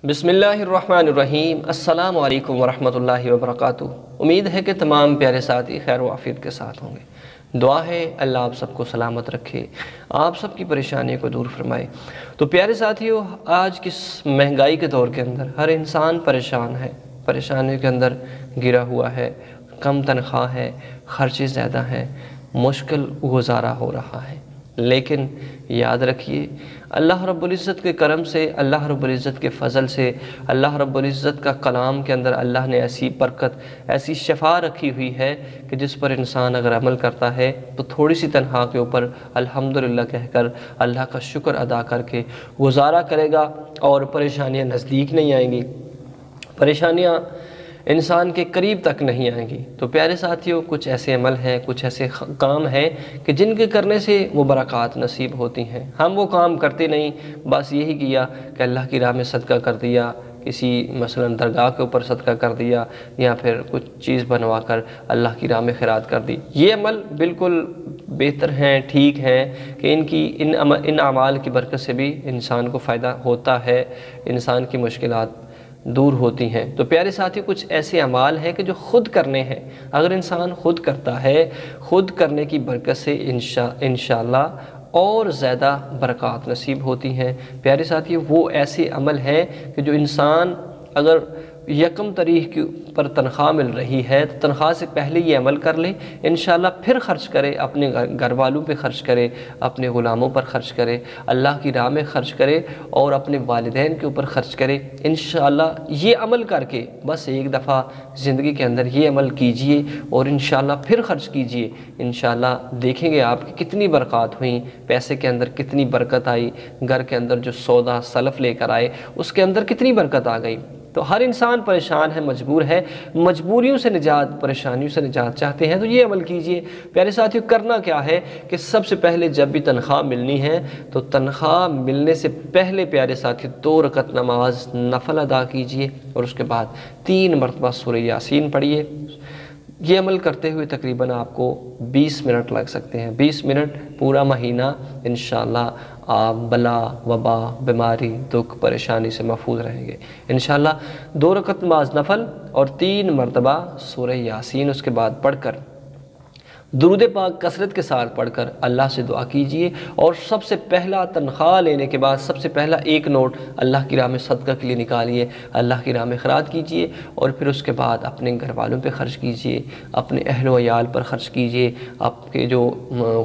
بسم اللہ الرحمن الرحیم۔ السلام علیکم ورحمۃ اللہ وبرکاتہ۔ امید ہے کہ تمام پیارے ساتھی خیر و عافیت کے ساتھ ہوں گے۔ دعا ہے اللہ آپ سب کو سلامت رکھے، آپ سب کی پریشانیوں کو دور فرمائے۔ تو پیارے ساتھیوں، آج کس مہنگائی کے دور کے اندر ہر انسان پریشان ہے، پریشانیوں کے اندر گرا ہوا ہے، کم تنخواہ ہے، خرچے زیادہ ہیں، مشکل گزارا ہو رہا ہے۔ لیکن یاد رکھیے، اللہ رب العزت کے کرم سے، اللہ رب العزت کے فضل سے، اللہ رب العزت کا کلام کے اندر اللہ نے ایسی برکت، ایسی شفا رکھی ہوئی ہے کہ جس پر انسان اگر عمل کرتا ہے تو تھوڑی سی تنخواہ کے اوپر الحمدللہ کہہ کر اللہ کا شکر ادا کر کے گزارا کرے گا اور پریشانیاں نزدیک نہیں آئیں گی، پریشانیاں انسان کے قریب تک نہیں آئیں گی۔ تو پیارے ساتھیوں، کچھ ایسے عمل ہیں، کچھ ایسے کام ہیں کہ جن کے کرنے سے وہ برکات نصیب ہوتی ہیں۔ ہم وہ کام کرتے نہیں، بس یہی کیا کہ اللہ کی راہ میں صدقہ کر دیا، کسی مثلا درگاہ کے اوپر صدقہ کر دیا، یا پھر کچھ چیز بنوا کر اللہ کی راہ میں خیرات کر دی۔ یہ عمل بالکل بہتر ہیں، ٹھیک ہیں کہ ان اعمال کی برکت سے بھی انسان کو فائدہ ہوتا ہے، انسان کی مشکلات دور ہوتی ہیں۔ تو پیارے ساتھی، کچھ ایسے اعمال ہیں کہ جو خود کرنے ہیں۔ اگر انسان خود کرتا ہے، خود کرنے کی برکت سے انشاءاللہ اور زیادہ برکات نصیب ہوتی ہیں۔ پیارے ساتھی، وہ ایسے عمل ہیں کہ جو انسان اگر یکم تاریخ پر تنخواہ مل رہی ہے تو تنخواہ سے پہلے یہ عمل کر لے، انشاءاللہ پھر خرچ کرے، اپنے گھر والوں پہ خرچ کرے، اپنے غلاموں پر خرچ کرے، اللہ کی راہ میں خرچ کرے اور اپنے والدین کے اوپر خرچ کرے۔ انشاءاللہ یہ عمل کر کے بس ایک دفعہ زندگی کے اندر یہ عمل کیجئے اور انشاءاللہ پھر خرچ کیجئے۔ انشاءاللہ دیکھیں گے آپ کی کتنی برکات ہوئیں، پیسے کے اندر کتنی برکت آئی، گھر کے اندر جو سودا سلف لے کر آئے اس کے اندر کتنی برکت آ گئی۔ تو ہر انسان پریشان ہے، مجبور ہے، مجبوریوں سے نجات، پریشانیوں سے نجات چاہتے ہیں تو یہ عمل کیجئے۔ پیارے ساتھیوں، کرنا کیا ہے کہ سب سے پہلے جب بھی تنخواہ ملنی ہے تو تنخواہ ملنے سے پہلے پیارے ساتھیوں 2 رکعت نماز نفل ادا کیجئے اور اس کے بعد 3 مرتبہ سورہ یاسین پڑھیے۔ یہ عمل کرتے ہوئے تقریباً آپ کو 20 منٹ لگ سکتے ہیں۔ 20 منٹ پورا مہینہ انشاءاللہ آپ بلا، وبا، بیماری، دکھ، پریشانی سے محفوظ رہیں گے۔ انشاءاللہ 2 رکعت نماز نفل اور 3 مرتبہ سورہ یاسین اس کے بعد پڑھ کر درود پاک کثرت کے ساتھ پڑھ کر اللہ سے دعا کیجئے، اور سب سے پہلا تنخواہ لینے کے بعد سب سے پہلا 1 نوٹ اللہ کی راہ میں صدقہ کے لیے نکالیے، اللہ کی راہ میں خیرات کیجئے، اور پھر اس کے بعد اپنے گھر والوں پہ خرچ کیجئے، اپنے اہل و عیال پر خرچ کیجئے، آپ کے جو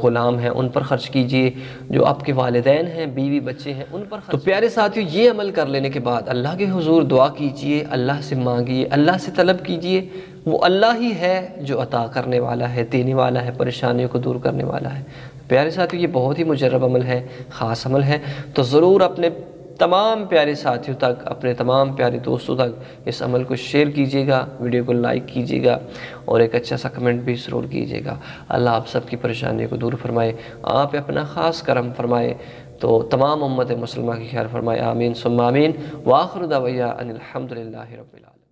غلام ہیں ان پر خرچ کیجئے، جو آپ کے والدین ہیں، بیوی بچے ہیں، ان پر خرچ۔ تو پیارے ساتھیوں، یہ عمل کر لینے کے بعد اللہ کے حضور دعا کیجئے، اللہ سے مانگیے، اللہ سے طلب کیجئے۔ وہ اللہ ہی ہے جو عطا کرنے والا ہے، دینے والا ہے، پریشانیوں کو دور کرنے والا ہے۔ پیارے ساتھیوں، یہ بہت ہی مجرب عمل ہے، خاص عمل ہے، تو ضرور اپنے تمام پیارے ساتھیوں تک، اپنے تمام پیارے دوستوں تک اس عمل کو شیئر کیجیے گا، ویڈیو کو لائک کیجیے گا اور ایک اچھا سا کمنٹ بھی ضرور کیجیے گا۔ اللہ آپ سب کی پریشانیوں کو دور فرمائے، آپ اپنا خاص کرم فرمائے، تو تمام امت مسلمہ کی خیر فرمائے، آمین ثم آمین۔ وآخر دعوانا ان الحمدللہ رب العالمین۔